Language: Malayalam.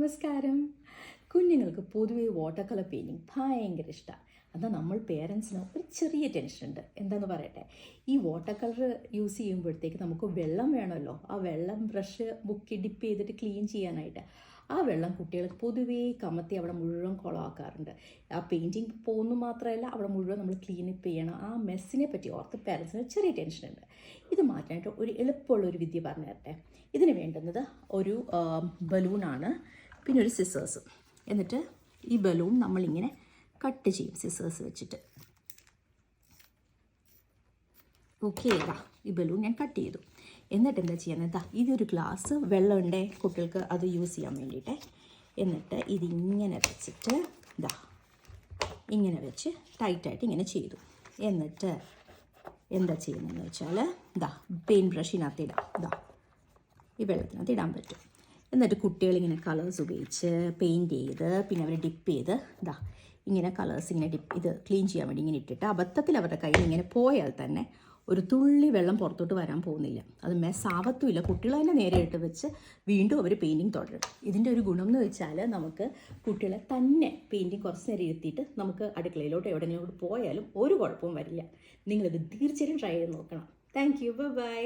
നമസ്കാരം. കുഞ്ഞുങ്ങൾക്ക് പൊതുവേ വാട്ടർ കളർ പെയിൻറ്റിങ് ഭയങ്കര ഇഷ്ടമാണ്. എന്നാൽ നമ്മൾ പേരൻസിന് ഒരു ചെറിയ ടെൻഷനുണ്ട്. എന്താണെന്ന് പറയട്ടെ, ഈ വാട്ടർ കളർ യൂസ് ചെയ്യുമ്പോഴത്തേക്ക് നമുക്ക് വെള്ളം വേണമല്ലോ. ആ വെള്ളം ബ്രഷ് മുക്കി ഡിപ്പ് ചെയ്തിട്ട് ക്ലീൻ ചെയ്യാനായിട്ട്. ആ വെള്ളം കുട്ടികൾക്ക് പൊതുവേ കമത്തി അവിടെ മുഴുവൻ കുളമാക്കാറുണ്ട്. ആ പെയിൻറ്റിങ് പോകുന്നു മാത്രമല്ല, അവിടെ മുഴുവൻ നമ്മൾ ക്ലീനപ്പ് ചെയ്യണം. ആ മെസ്സിനെ പറ്റി ഓർത്ത് പേരൻസിന് ചെറിയ ടെൻഷനുണ്ട്. ഇത് മാറ്റാനായിട്ട് ഒരു എളുപ്പമുള്ളൊരു വിദ്യ പറഞ്ഞു തരട്ടെ. ഇതിന് വേണ്ടുന്നത് ഒരു ബലൂണാണ്, പിന്നെ ഒരു സിസേഴ്സും. എന്നിട്ട് ഈ ബലൂൺ നമ്മളിങ്ങനെ കട്ട് ചെയ്യും സിസേഴ്സ് വെച്ചിട്ട്. ഓക്കെ, ഈ ബലൂൺ ഞാൻ കട്ട് ചെയ്തു. എന്നിട്ട് എന്താ ചെയ്യുന്നത്, ഇതൊരു ഗ്ലാസ് വെള്ളമുണ്ടേ കുട്ടികൾക്ക് അത് യൂസ് ചെയ്യാൻ വേണ്ടിയിട്ട്. എന്നിട്ട് ഇതിങ്ങനെ വെച്ചിട്ട് ഇങ്ങനെ വെച്ച് ടൈറ്റായിട്ട് ഇങ്ങനെ ചെയ്തു. എന്നിട്ട് എന്താ ചെയ്യുന്നതെന്ന് വെച്ചാൽ പെയിൻറ്റ് ബ്രഷിനകത്ത് ഇടാം. ഈ വെള്ളത്തിനകത്ത് ഇടാൻ പറ്റും. എന്നിട്ട് കുട്ടികളിങ്ങനെ കളേഴ്സ് ഉപയോഗിച്ച് പെയിൻറ്റ് ചെയ്ത് പിന്നെ അവർ ഡിപ്പ് ചെയ്ത് ഇങ്ങനെ കളേഴ്സ് ഇങ്ങനെ ഇത് ക്ലീൻ ചെയ്യാൻ വേണ്ടി ഇങ്ങനെ ഇട്ടിട്ട് അബദ്ധത്തിൽ അവരുടെ കയ്യിൽ ഇങ്ങനെ പോയാൽ തന്നെ ഒരു തുള്ളി വെള്ളം പുറത്തോട്ട് വരാൻ പോകുന്നില്ല. അത് മെസ്സാവത്തുമില്ല. കുട്ടികൾ തന്നെ നേരെ ഇട്ട് വെച്ച് വീണ്ടും അവർ പെയിൻറ്റിങ് തുടരും. ഇതിൻ്റെ ഒരു ഗുണം എന്ന് വെച്ചാൽ നമുക്ക് കുട്ടികളെ തന്നെ പെയിൻറ്റിങ് കുറച്ച് നേരം ഇരുത്തിയിട്ട് നമുക്ക് അടുക്കളയിലോട്ട് എവിടെയെങ്കിലും പോയാലും ഒരു കുഴപ്പവും വരില്ല. നിങ്ങളിത് തീർച്ചയായും ട്രൈ ചെയ്ത് നോക്കണം. Thank you. ബൈ.